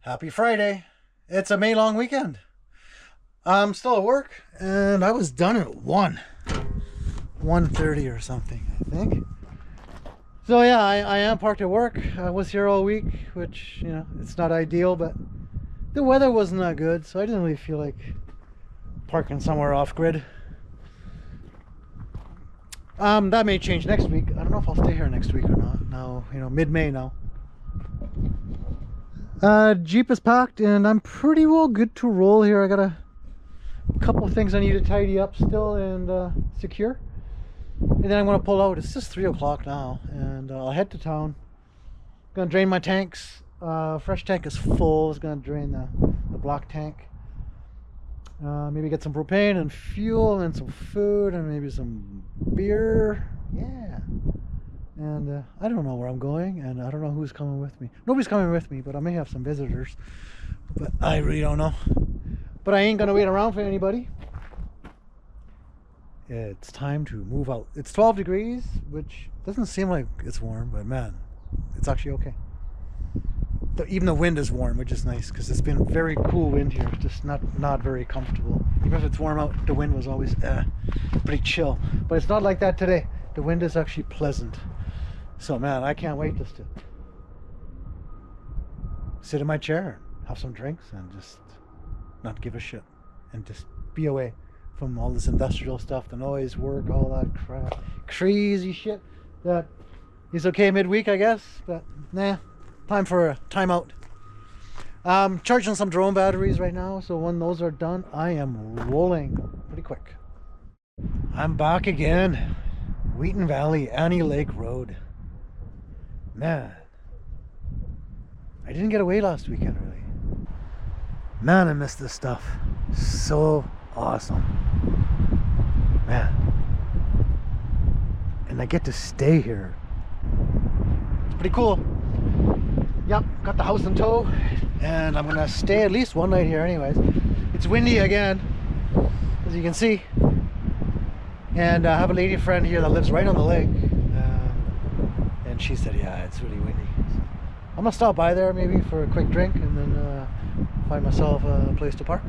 Happy Friday. It's a May long weekend. I'm still at work and I was done at 1:30 or something, I think. So yeah, I am parked at work. I was here all week, which, you know, it's not ideal, but the weather wasn't that good, so I didn't really feel like parking somewhere off grid. That may change next week. I don't know if I'll stay here next week or not. Now, you know, mid-May now. Jeep is packed and I'm pretty well good to roll here. I got a couple of things I need to tidy up still and secure. And then I'm going to pull out. It's just 3 o'clock now and I'll head to town. Gonna drain my tanks. Fresh tank is full. It's gonna drain the black tank. Maybe get some propane and fuel and some food and maybe some beer. Yeah. And I don't know where I'm going and I don't know who's coming with me. Nobody's coming with me, but I may have some visitors. But I really don't know. But I ain't gonna wait around for anybody. It's time to move out. It's 12 degrees, which doesn't seem like it's warm, but man, it's actually okay. Even the wind is warm, which is nice because it's been very cool wind here. Just not very comfortable. Even if it's warm out, the wind was always pretty chill. But it's not like that today. The wind is actually pleasant. So man, I can't wait just to sit in my chair, have some drinks, and just not give a shit, and just be away from all this industrial stuff, the noise, work, all that crap, crazy shit. That is okay midweek, I guess, but nah. Time for a timeout. Charging some drone batteries right now, so when those are done, I am rolling pretty quick. I'm back again. Wheaton Valley, Annie Lake Road. Man, I didn't get away last weekend, really. Man, I miss this stuff. So awesome. Man. And I get to stay here. It's pretty cool. Yep, got the house in tow, and I'm gonna stay at least one night here anyways. It's windy again, as you can see, and I have a lady friend here that lives right on the lake, and she said, yeah, it's really windy. So I'm gonna stop by there maybe for a quick drink and then find myself a place to park.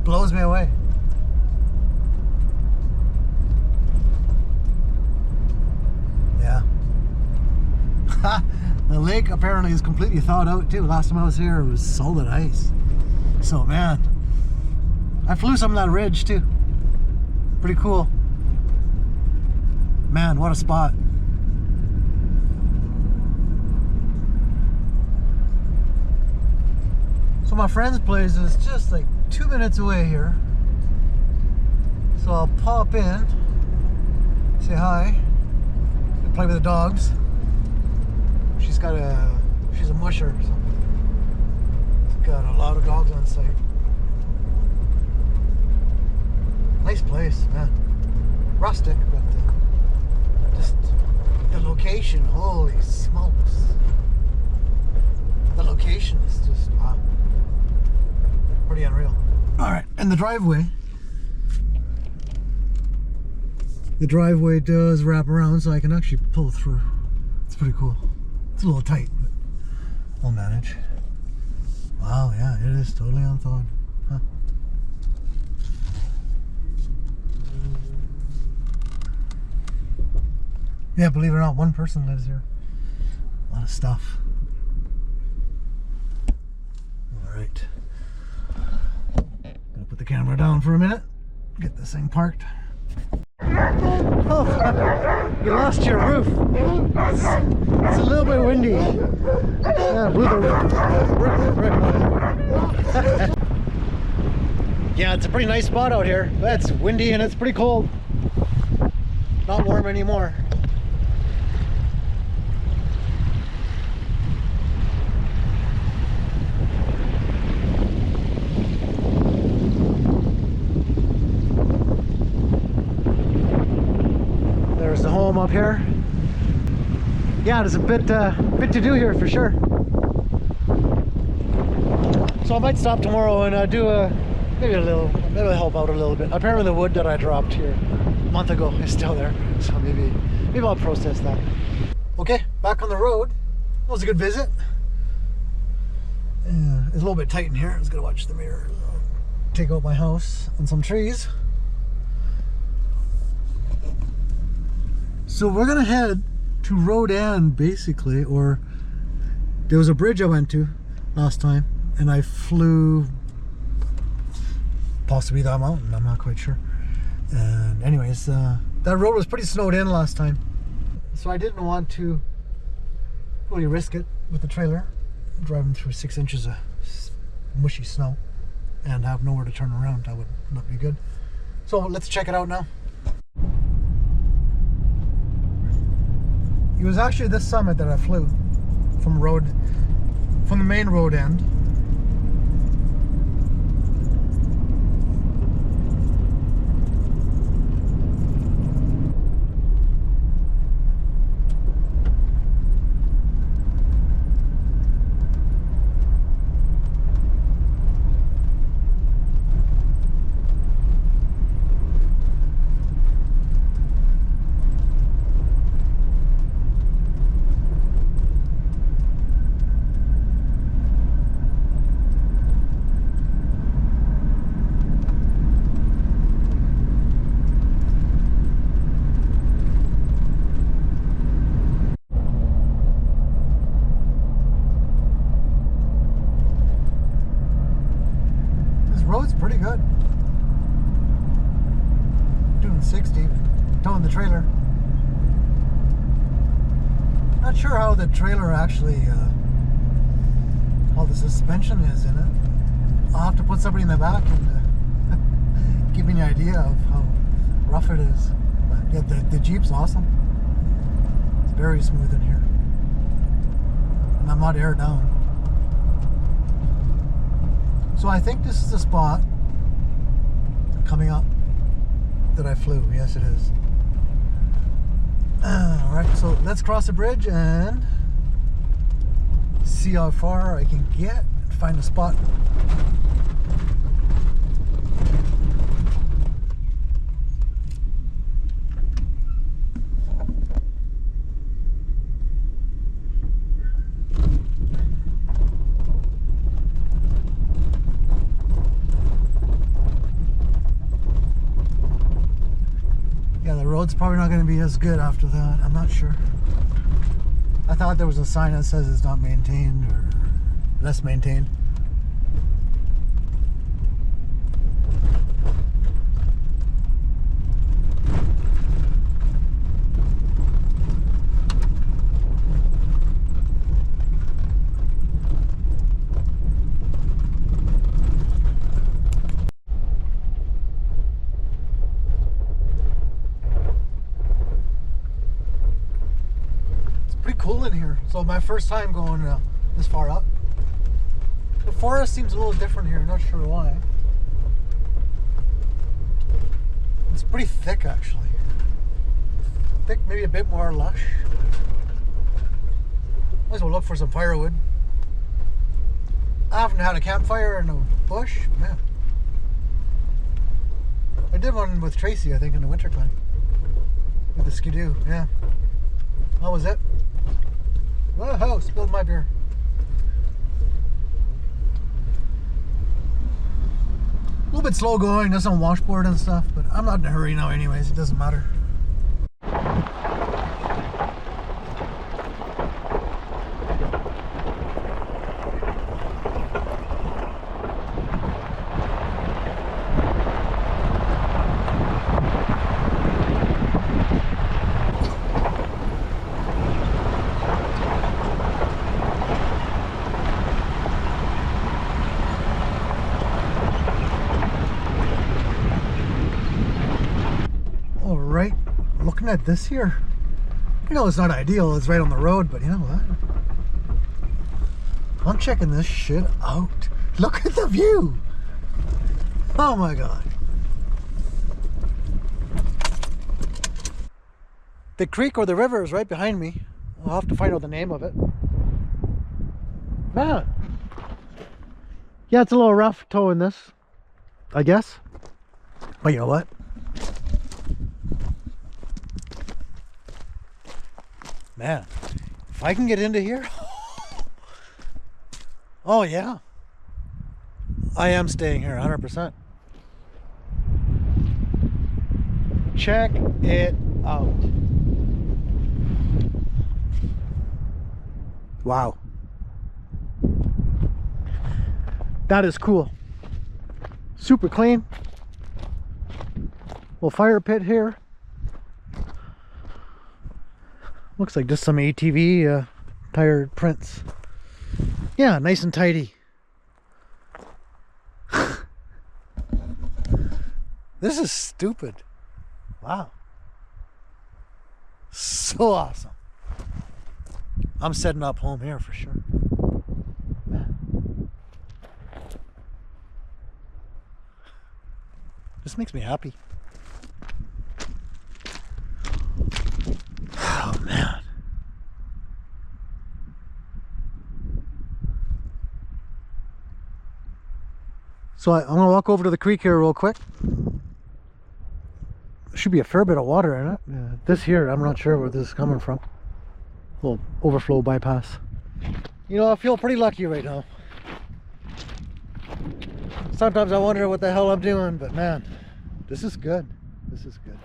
Blows me away. Yeah. The lake apparently is completely thawed out too. Last time I was here it was solid ice. So man, I flew some of that ridge too. Pretty cool. Man, what a spot. So my friend's place is just like 2 minutes away here, so I'll pop in, say hi, and play with the dogs. She's a musher, so she's got a lot of dogs on site. Nice place, man. Rustic, but just the location, holy smokes. The location is just wow. Pretty unreal. Alright, and the driveway does wrap around so I can actually pull through. It's pretty cool. It's a little tight, but we'll manage. Wow, yeah, it is totally unthawed. Huh. Yeah, believe it or not, one person lives here. A lot of stuff. Alright. Gonna put the camera down for a minute. Get this thing parked. Oh, you lost your roof. It's a little bit windy. Yeah, blew the roof. Yeah, it's a pretty nice spot out here. But it's windy and it's pretty cold. Not warm anymore. There's the home up here. Yeah, there's a bit to do here for sure. So I might stop tomorrow and do maybe help out a little bit. Apparently the wood that I dropped here a month ago is still there, so maybe I'll process that. Okay, back on the road. That was a good visit. Yeah, it's a little bit tight in here. I was gonna watch the mirror. Take out my house and some trees. So we're gonna head to Road End, basically, or there was a bridge I went to last time, and I flew possibly that mountain. I'm not quite sure. And anyways, that road was pretty snowed in last time, so I didn't want to really risk it with the trailer, driving through 6 inches of mushy snow and have nowhere to turn around. That would not be good. So let's check it out now. It was actually this summit that I flew from the main road end. Road's pretty good. Doing 60, towing the trailer. Not sure how the trailer actually, how the suspension is in it. I'll have to put somebody in the back and give me an idea of how rough it is. But yeah, the Jeep's awesome. It's very smooth in here. And I'm not aired down. So I think this is the spot coming up that I flew. Yes, it is. Alright, so let's cross the bridge and see how far I can get and find a spot. Road's probably not going to be as good after that. I'm not sure. I thought there was a sign that says it's not maintained or less maintained. Cool in here. So my first time going this far up. The forest seems a little different here, not sure why. It's pretty thick actually. Thick, maybe a bit more lush. Might as well look for some firewood. I haven't had a campfire in a bush, man. I did one with Tracy, I think, in the wintertime. With the Skidoo, yeah. How was it? Whoa, spilled my beer. A little bit slow going, there's some washboard and stuff, but I'm not in a hurry now anyways, it doesn't matter. So right, looking at this here, you know, it's not ideal, it's right on the road, but you know what? I'm checking this shit out. Look at the view. Oh my God. The creek or the river is right behind me. I'll have to find out the name of it. Man. Yeah, it's a little rough towing this, I guess. But you know what? Man, if I can get into here. Oh yeah. I am staying here 100%. Check it out. Wow. That is cool. Super clean. Little fire pit here. Looks like just some ATV tire prints. Yeah, nice and tidy. This is stupid. Wow. So awesome. I'm setting up home here for sure. This makes me happy. Oh man. So I'm gonna walk over to the creek here real quick. There should be a fair bit of water in it. This here, I'm not sure where this is coming from. A little overflow bypass. You know, I feel pretty lucky right now. Sometimes I wonder what the hell I'm doing, but man, this is good. This is good.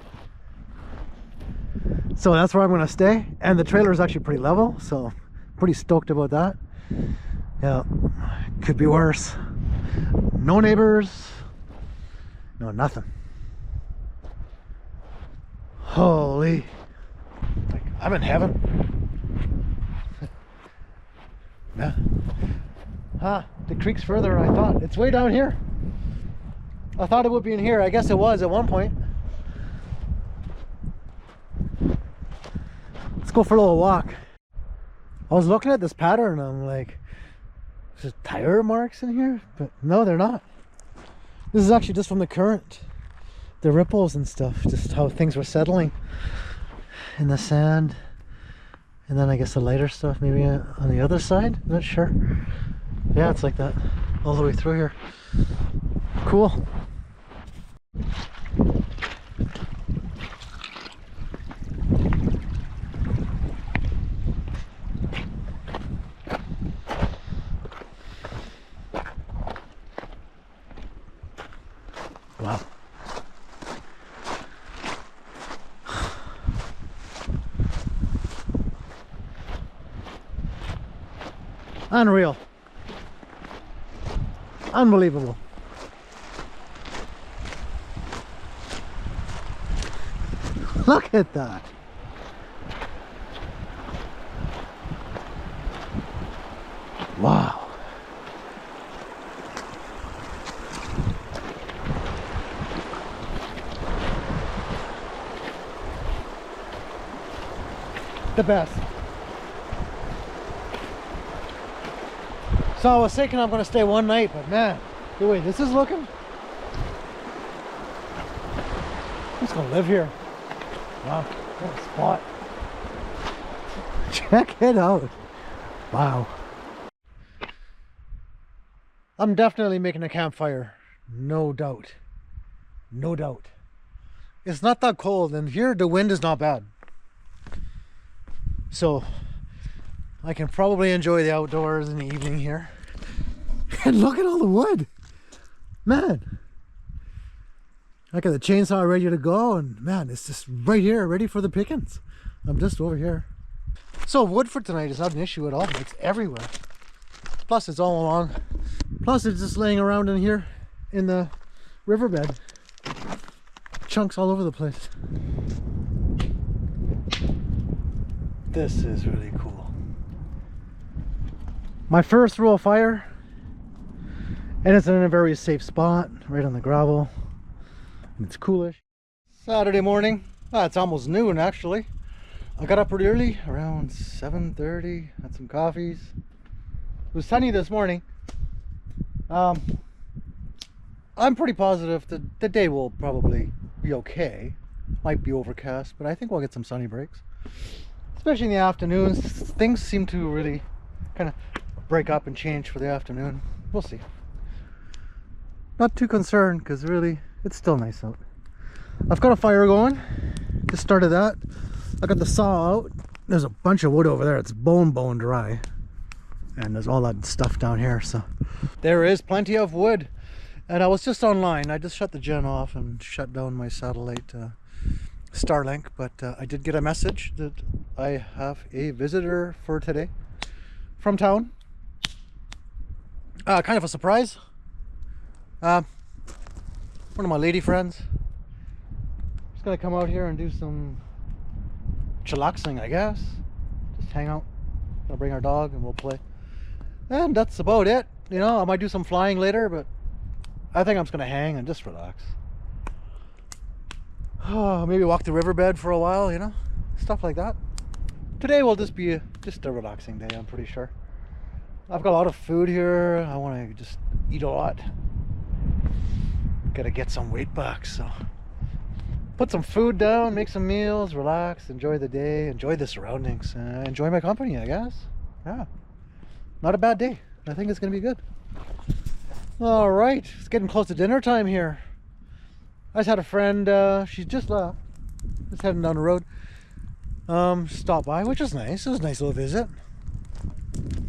So that's where I'm going to stay, and the trailer is actually pretty level, so pretty stoked about that. Yeah, could be worse. No neighbors, no nothing. Holy, like, I'm in heaven. Yeah. Huh, the creek's further than I thought. It's way down here. I thought it would be in here. I guess it was at one point. Let's go for a little walk. I was looking at this pattern and I'm like, is there tire marks in here? But no, they're not. This is actually just from the current. The ripples and stuff, just how things were settling in the sand. And then I guess the lighter stuff maybe on the other side. I'm not sure. Yeah, it's like that all the way through here. Cool. Wow. Unreal. Unbelievable. Look at that. Wow. The best. So I was thinking I'm going to stay one night, but man, the way this is looking, I'm just going to live here. Wow, what a spot. Check it out. Wow. I'm definitely making a campfire. No doubt. No doubt. It's not that cold, and here the wind is not bad. So I can probably enjoy the outdoors in the evening here. And look at all the wood. Man. I got the chainsaw ready to go, and man, it's just right here, ready for the pickings. I'm just over here. So wood for tonight is not an issue at all. It's everywhere. Plus it's all along. Plus it's just laying around in here in the riverbed. Chunks all over the place. This is really cool. My first real fire, and it's in a very safe spot, right on the gravel. It's coolish. Saturday morning, It's almost noon actually. I got up pretty early, around 7:30, had some coffees. It was sunny this morning. I'm pretty positive that the day will probably be okay. Might be overcast, but I think we'll get some sunny breaks. Especially in the afternoons. Things seem to really kind of break up and change for the afternoon. We'll see. Not too concerned because really it's still nice out. I've got a fire going. Just started that. I got the saw out. There's a bunch of wood over there. It's bone dry. And there's all that stuff down here. So there is plenty of wood. And I was just online. I just shut the gen off and shut down my satellite Starlink. But I did get a message that I have a visitor for today from town. Kind of a surprise. One of my lady friends. Just gonna come out here and do some chillaxing, I guess. Just hang out. Gonna bring our dog and we'll play. And that's about it. You know, I might do some flying later, but I think I'm just gonna hang and just relax. Maybe walk the riverbed for a while, you know, stuff like that. Today will just be just a relaxing day, I'm pretty sure. I've got a lot of food here. I want to just eat a lot. Gotta get some weight back, so put some food down, make some meals, relax, enjoy the day, enjoy the surroundings, enjoy my company, I guess. Yeah, not a bad day. I think it's gonna be good. All right, it's getting close to dinner time here. I just had a friend, she just left, just heading down the road, stopped by, which is nice. It was a nice little visit.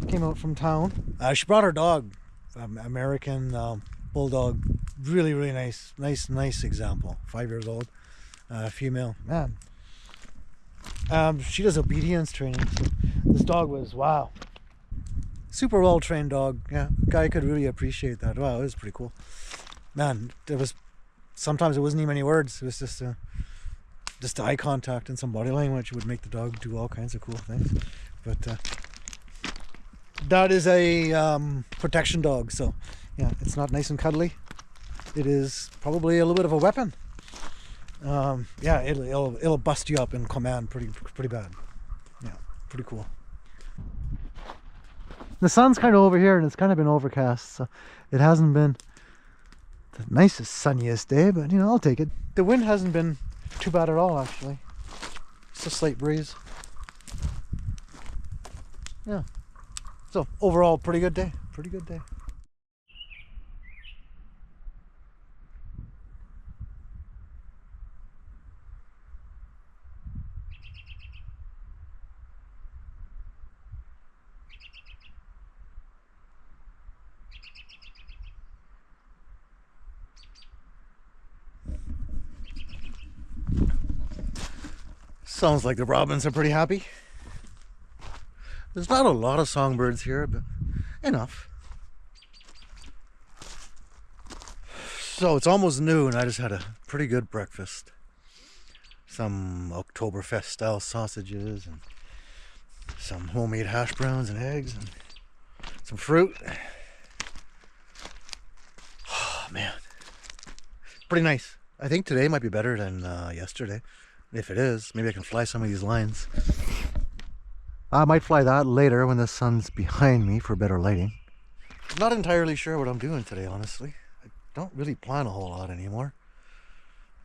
Came out from town. She brought her dog, American bulldog, really nice example. 5 years old, female. Man, she does obedience training. So this dog was, wow, super well trained dog. Yeah, guy could really appreciate that. Wow, it was pretty cool. Man, there was sometimes it wasn't even any words. It was just eye contact and some body language would make the dog do all kinds of cool things. But that is a protection dog, so yeah, it's not nice and cuddly. It is probably a little bit of a weapon. Yeah, it'll bust you up in command pretty bad. Yeah, pretty cool. The sun's kind of over here, and it's kind of been overcast, so it hasn't been the nicest, sunniest day, but you know, I'll take it. The wind hasn't been too bad at all, actually. It's a slight breeze. Yeah. So overall, pretty good day. Pretty good day. Sounds like the robins are pretty happy. There's not a lot of songbirds here, but enough. So it's almost noon. I just had a pretty good breakfast. Some Oktoberfest style sausages and some homemade hash browns and eggs and some fruit. Oh man, pretty nice. I think today might be better than yesterday. If it is, maybe I can fly some of these lines. I might fly that later when the sun's behind me for better lighting. I'm not entirely sure what I'm doing today, honestly. I don't really plan a whole lot anymore.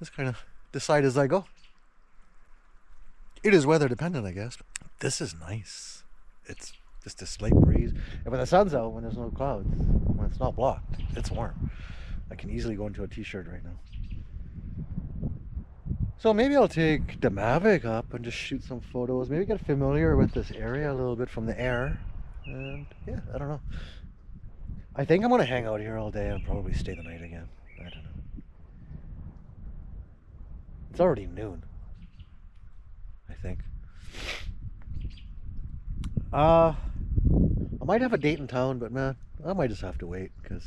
Just kind of decide as I go. It is weather dependent, I guess. This is nice. It's just a slight breeze. And when the sun's out, when there's no clouds, when it's not blocked, it's warm. I can easily go into a t-shirt right now. So maybe I'll take the Mavic up and just shoot some photos. Maybe get familiar with this area a little bit from the air. And yeah, I don't know. I think I'm going to hang out here all day and probably stay the night again. I don't know. It's already noon, I think. I might have a date in town, but man, I might just have to wait because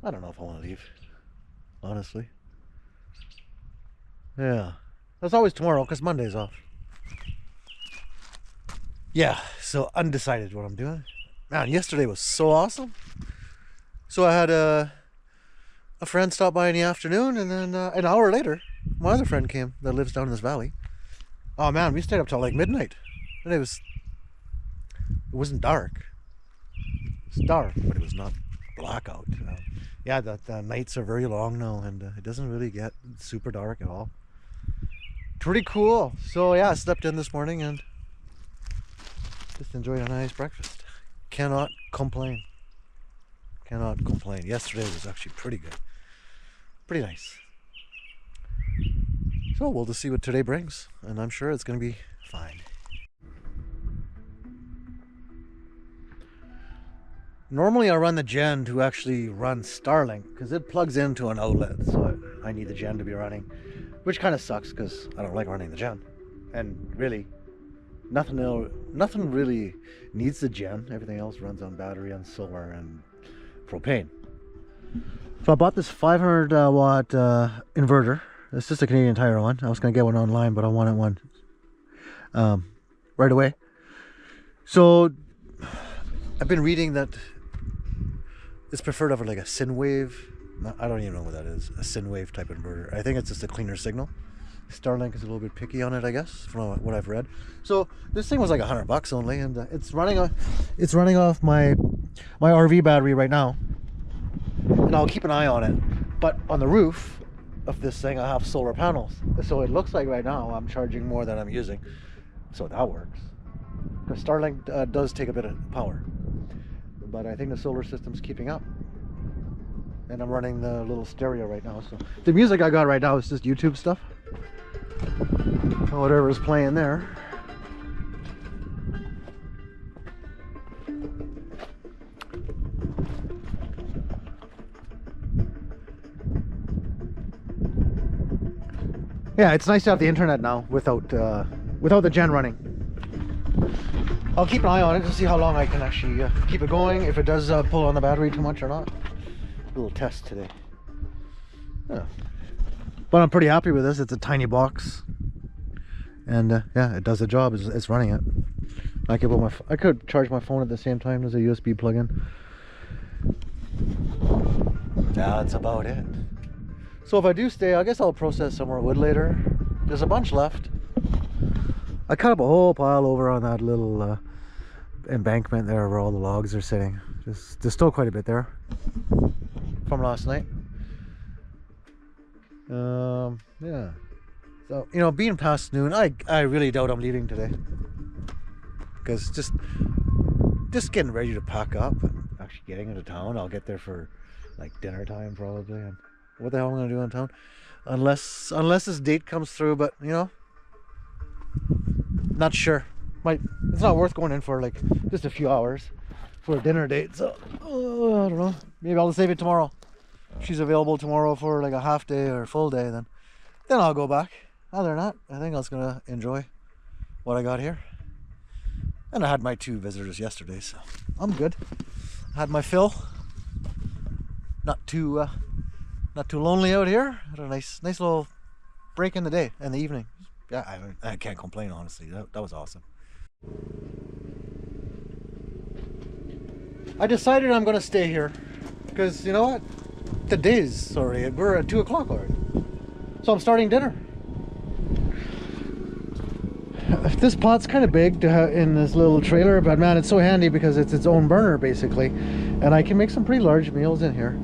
I don't know if I want to leave, honestly. Yeah, that's always tomorrow because Monday's off. Yeah, so undecided what I'm doing. Man, yesterday was so awesome. So I had a friend stop by in the afternoon, and then an hour later, my other friend came that lives down in this valley. Oh man, we stayed up till like midnight. And it wasn't dark. It's dark, but it was not blackout. Yeah, the nights are very long now, and it doesn't really get super dark at all. Pretty cool. So yeah, I slept in this morning and just enjoyed a nice breakfast. Cannot complain. Cannot complain. Yesterday was actually pretty good. Pretty nice. So we'll just see what today brings, and I'm sure it's going to be fine. Normally I run the gen to actually run Starlink because it plugs into an outlet, so I need the gen to be running, which kind of sucks because I don't like running the gen. And really, nothing really needs the gen. Everything else runs on battery and solar and propane. So I bought this 500 watt inverter. It's just a Canadian Tire one. I was going to get one online, but I wanted one right away. So I've been reading that it's preferred over like a sine wave. I don't even know what that is. A sine wave type inverter. I think it's just a cleaner signal. Starlink is a little bit picky on it, I guess, from what I've read. So this thing was like $100 only, and it's running off my RV battery right now, and I'll keep an eye on it. But on the roof of this thing I have solar panels, so it looks like right now I'm charging more than I'm using, so that works. Because Starlink does take a bit of power, but I think the solar system's keeping up. And I'm running the little stereo right now, so the music I got right now is just YouTube stuff, whatever's playing there. Yeah, it's nice to have the internet now without the gen running. I'll keep an eye on it to see how long I can actually keep it going, if it does pull on the battery too much or not. A little test today. Yeah. But I'm pretty happy with this. It's a tiny box, and yeah, it does the job. It's running it. I could charge my phone at the same time as a USB plug-in. That's about it. So if I do stay, I guess I'll process some more wood later. There's a bunch left. I cut up a whole pile over on that little embankment there where all the logs are sitting. There's still quite a bit there from last night. Yeah. So, you know, being past noon, I really doubt I'm leaving today. Because just getting ready to pack up and actually getting into town. I'll get there for like dinner time probably. And what the hell am I going to do in town? Unless this date comes through, but you know, not sure. It's not worth going in for like just a few hours for a dinner date. So I don't know. Maybe I'll save it tomorrow. If she's available tomorrow for like a half day or full day, then I'll go back. Other than that, I think I was gonna enjoy what I got here. And I had my 2 visitors yesterday, so I'm good. I had my fill. Not too lonely out here. Had a nice little break in the day and the evening. Yeah, I can't complain, honestly. That was awesome. I decided I'm gonna stay here because you know what? The day's already. We're at 2 o'clock already, so I'm starting dinner. This pot's kind of big to have in this little trailer, but man, it's so handy because it's its own burner basically, and I can make some pretty large meals in here.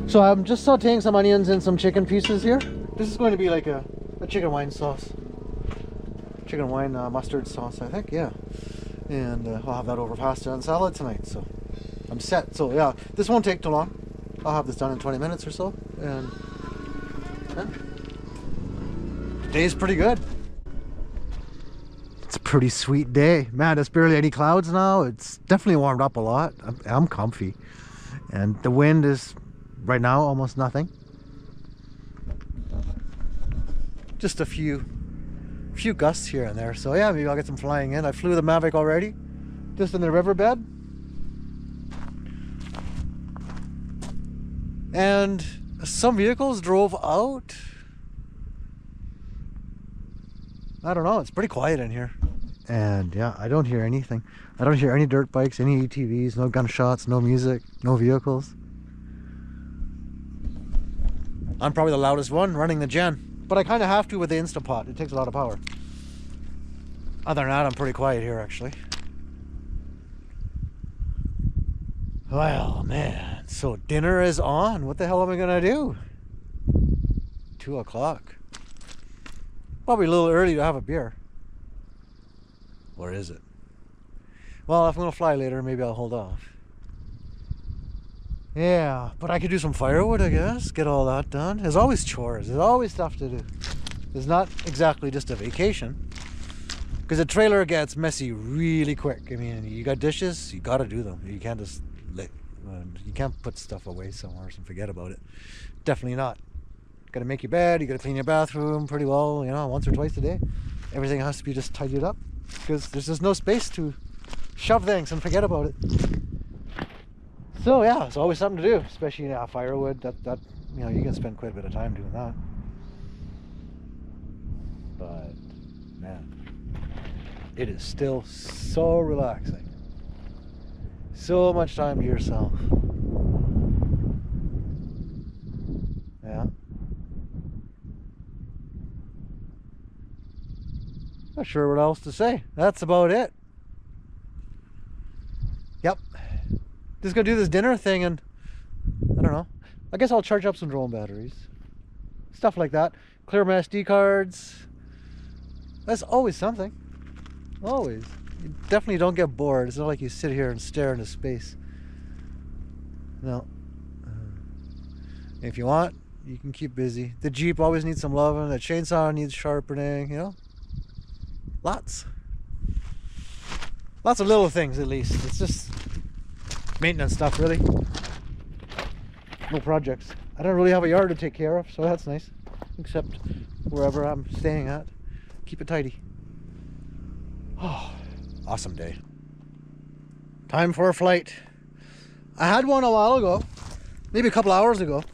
So I'm just sauteing some onions and some chicken pieces here. This is going to be like a chicken wine sauce, chicken wine mustard sauce, I think. Yeah, and I'll have that over pasta and salad tonight. So I'm set. So yeah, this won't take too long. I'll have this done in 20 minutes or so, and yeah, day's pretty good. It's a pretty sweet day, man. There's barely any clouds now. It's definitely warmed up a lot. I'm comfy, and the wind is right now almost nothing. Just a few gusts here and there. So yeah, maybe I'll get some flying in. I flew the Mavic already, just in the riverbed. And some vehicles drove out. I don't know, it's pretty quiet in here. And yeah, I don't hear anything. I don't hear any dirt bikes, any ATVs, no gunshots, no music, no vehicles. I'm probably the loudest one running the gen, But I kind of have to with the Instant Pot. It takes a lot of power. Other than that, I'm pretty quiet here, actually. Well, man, so dinner is on. What the hell am I gonna do? 2 o'clock. Probably a little early to have a beer. Or is it? Well, if I'm gonna fly later, maybe I'll hold off. Yeah, but I could do some firewood, I guess. Get all that done. There's always chores. There's always stuff to do. It's not exactly just a vacation. Because a trailer gets messy really quick. I mean, you got dishes, you gotta do them. You can't just you can't put stuff away somewhere and forget about it. Definitely not. Gotta make your bed, you gotta clean your bathroom pretty well, you know, once or twice a day. Everything has to be just tidied up because there's just no space to shove things and forget about it. So yeah, it's always something to do, especially firewood. That you know, you can spend quite a bit of time doing that. But man, it is still so relaxing. So much time to yourself. Yeah. Not sure what else to say. That's about it. Yep. Just gonna do this dinner thing and I don't know. I guess I'll charge up some drone batteries. Stuff like that. Clear my SD cards. That's always something. Always. You definitely don't get bored. It's not like you sit here and stare into space. No. If you want, you can keep busy. The Jeep always needs some loving. The chainsaw needs sharpening, you know. Lots of little things, at least. It's just maintenance stuff, really. No projects. I don't really have a yard to take care of, so that's nice. Except wherever I'm staying at. Keep it tidy. Oh, awesome day. Time for a flight. I had one a while ago, maybe a couple hours ago.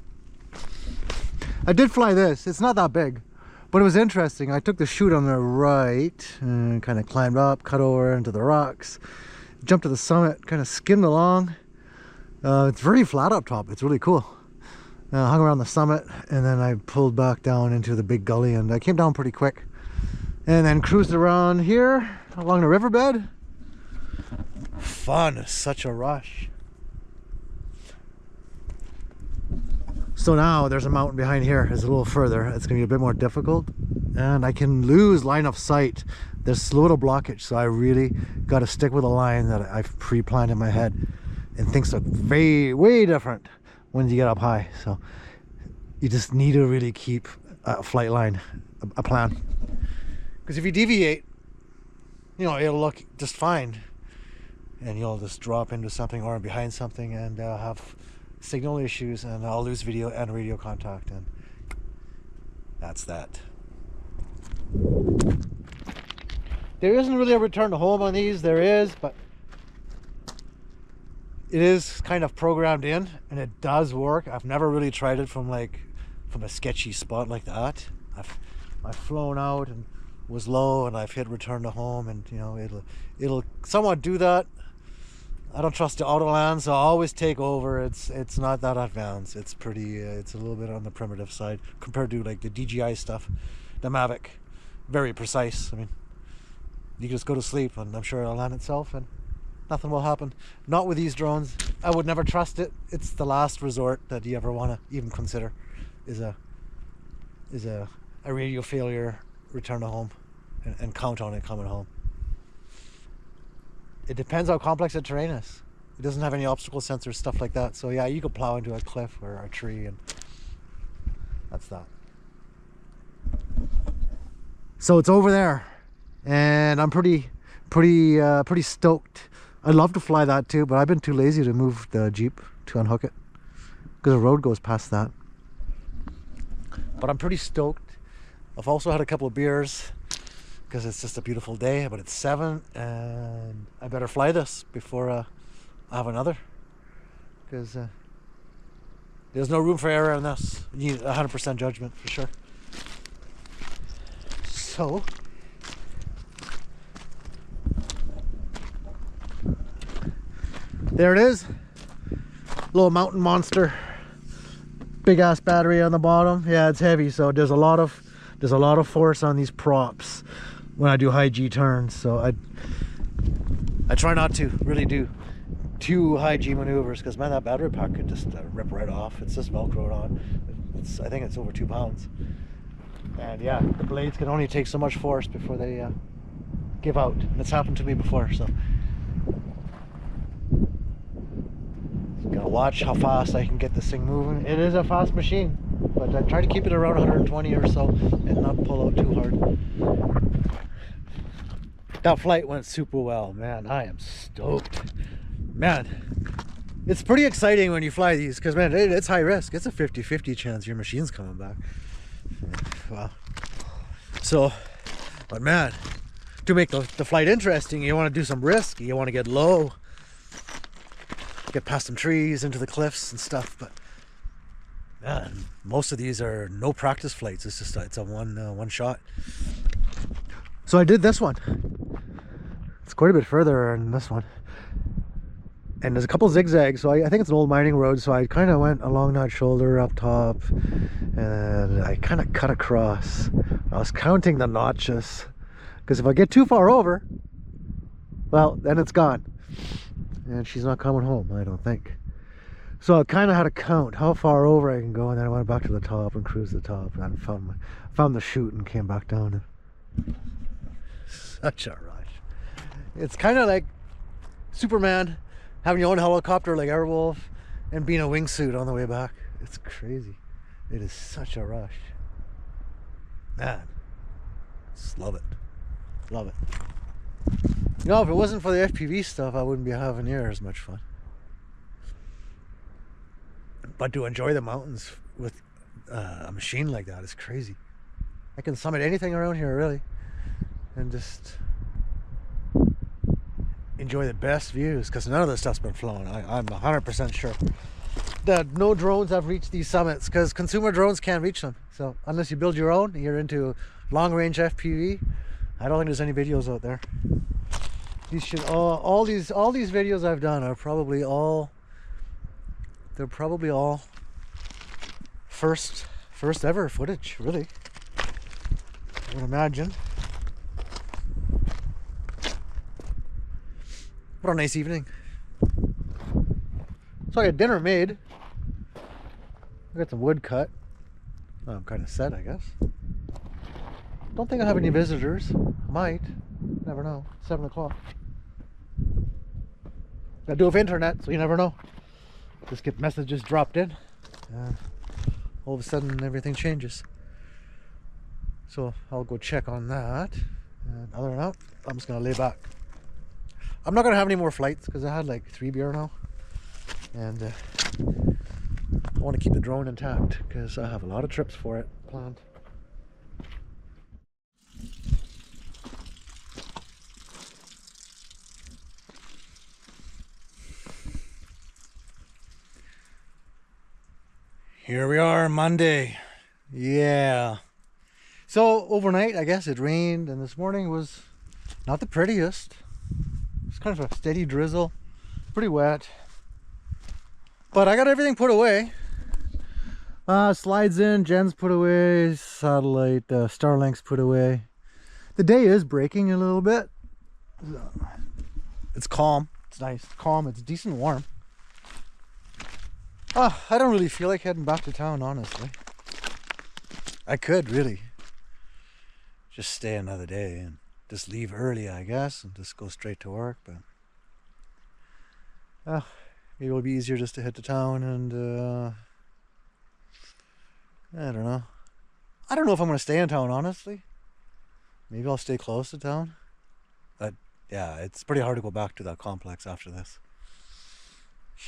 I did fly this. It's not that big, but it was interesting. I took the chute on the right and kind of climbed up, cut over into the rocks, jumped to the summit, kind of skimmed along. It's very flat up top. It's really cool. Hung around the summit, and then I pulled back down into the big gully, and I came down pretty quick. And then cruised around here along the riverbed. Fun, such a rush. So now there's a mountain behind here. It's a little further. It's gonna be a bit more difficult, and I can lose line of sight. There's a little blockage, so I really got to stick with a line that I've pre-planned in my head, and things look way different when you get up high. So you just need to really keep a flight line, a plan. Because if you deviate, you know, it'll look just fine, and you'll just drop into something or behind something and have signal issues, and I'll lose video and radio contact, and that's that. There isn't really a return to home on these. There is, but it is kind of programmed in, and it does work. I've never really tried it from a sketchy spot like that. I've flown out and was low, and I've hit return to home, and you know, it'll somewhat do that. I don't trust the autoland, so I always take over. It's not that advanced. It's pretty it's a little bit on the primitive side compared to like the DJI stuff. The Mavic, very precise. I mean, you can just go to sleep and I'm sure it'll land itself and nothing will happen. Not with these drones. I would never trust it. It's the last resort that you ever want to even consider is a radio failure, return to home, and count on it coming home. It depends how complex the terrain is. It doesn't have any obstacle sensors, stuff like that. So yeah, you could plow into a cliff or a tree, and that's that. So it's over there, and I'm pretty stoked. I'd love to fly that too, but I've been too lazy to move the Jeep to unhook it because the road goes past that. But I'm pretty stoked. I've also had a couple of beers because it's just a beautiful day, but it's 7 and I better fly this before I have another, because there's no room for error in this. You need 100% judgment for sure. So there it is, little mountain monster, big ass battery on the bottom. Yeah, it's heavy, so there's a lot of there's a lot of force on these props when I do high G turns, so I try not to really do too high G maneuvers, because man, that battery pack could just rip right off. It's just velcroed on. I think it's over 2 pounds, and yeah, the blades can only take so much force before they give out. And it's happened to me before, so gotta watch how fast I can get this thing moving. It is a fast machine, but I try to keep it around 120 or so and not pull out too hard. That flight went super well, man. I am stoked, man. It's pretty exciting when you fly these, because man, it's high risk. It's a 50-50 chance your machine's coming back. Wow. So, but man, to make the flight interesting, you want to do some risk. You want to get low, get past some trees, into the cliffs and stuff. But man, most of these are no practice flights. It's just it's a one shot. So I did this one. It's quite a bit further than this one, and there's a couple zigzags, so I think it's an old mining road, so I kind of went along that shoulder up top, and I kind of cut across. I was counting the notches, because if I get too far over, well, then it's gone, and she's not coming home, I don't think. So I kind of had to count how far over I can go, and then I went back to the top and cruised the top, and found the chute and came back down. And such a rush. It's kind of like Superman having your own helicopter like Airwolf and being a wingsuit on the way back. It's crazy. It is such a rush, man. Just love it, love it. You know, if it wasn't for the FPV stuff, I wouldn't be having near as much fun. But to enjoy the mountains with a machine like that is crazy. I can summit anything around here really, and just enjoy the best views, because none of this stuff's been flown. I'm 100% sure that no drones have reached these summits, because consumer drones can't reach them. So unless you build your own, you're into long range FPV, I don't think there's any videos out there. These should all these videos I've done are probably all first ever footage, really, I would imagine. What a nice evening. So I got dinner made. I got some wood cut. I'm kind of set, I guess. Don't think I have any visitors. Might. Never know. 7 o'clock. I do have internet, so you never know. Just get messages dropped in. All of a sudden everything changes. So I'll go check on that. And other than that, I'm just going to lay back. I'm not going to have any more flights, because I had like 3 beer now. And I want to keep the drone intact, because I have a lot of trips for it planned. Here we are, Monday. Yeah. So overnight, I guess it rained, and this morning was not the prettiest. It's kind of a steady drizzle, pretty wet. But I got everything put away. Slides in, Jen's put away, satellite, Starlink's put away. The day is breaking a little bit. It's calm. It's nice. Calm. It's decent warm. I don't really feel like heading back to town, honestly. I could really just stay another day and just leave early, I guess, and just go straight to work. But maybe it'll be easier just to head to town, and I don't know. I don't know if I'm going to stay in town, honestly. Maybe I'll stay close to town. But yeah, it's pretty hard to go back to that complex after this.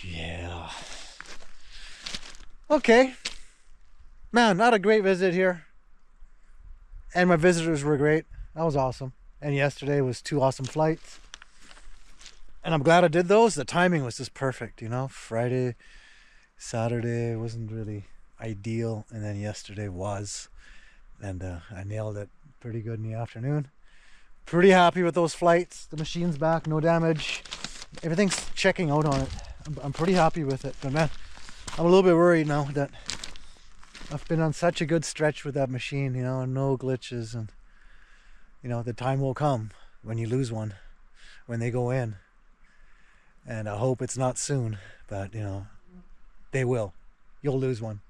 Yeah. Okay. Man, I had a great visit here. And my visitors were great. That was awesome. And yesterday was 2 awesome flights. And I'm glad I did those. The timing was just perfect, you know. Friday, Saturday wasn't really ideal. And then yesterday was. And I nailed it pretty good in the afternoon. Pretty happy with those flights. The machine's back, no damage. Everything's checking out on it. I'm pretty happy with it. But man, I'm a little bit worried now that I've been on such a good stretch with that machine, you know, no glitches, and you know, the time will come when you lose one, when they go in. And I hope it's not soon, but you know, they will. You'll lose one.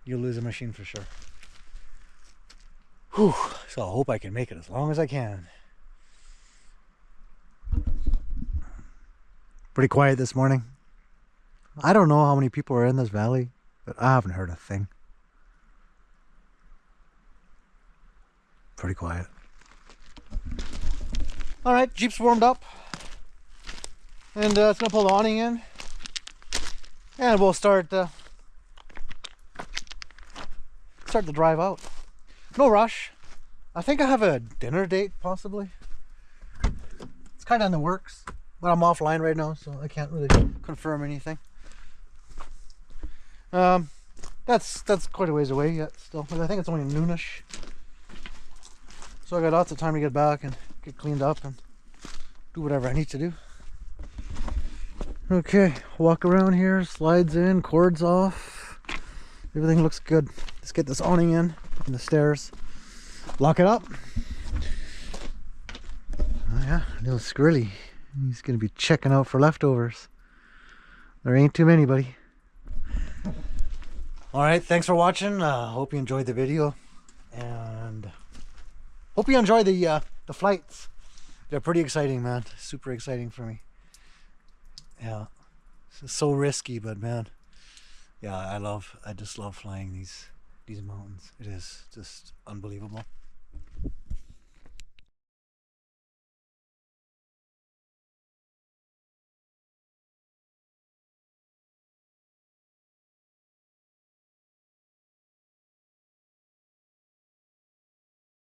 You'll lose a machine for sure. Whew. So I hope I can make it as long as I can. Pretty quiet this morning. I don't know how many people are in this valley, but I haven't heard a thing. Pretty quiet. All right, Jeep's warmed up. And it's gonna pull the awning in. And we'll start the drive out. No rush. I think I have a dinner date possibly. It's kind of in the works, but I'm offline right now, so I can't really confirm anything. That's quite a ways away yet still. I think it's only noonish. So I got lots of time to get back and get cleaned up and do whatever I need to do. Okay, walk around here, slides in, cords off. Everything looks good. Let's get this awning in and the stairs. Lock it up. Oh yeah, little Squirrely. He's gonna be checking out for leftovers. There ain't too many, buddy. Alright, thanks for watching. Hope you enjoyed the video. And hope you enjoy the flights. They're pretty exciting, man. Super exciting for me. Yeah. It's so risky, but man. Yeah, I just love flying these mountains. It is just unbelievable.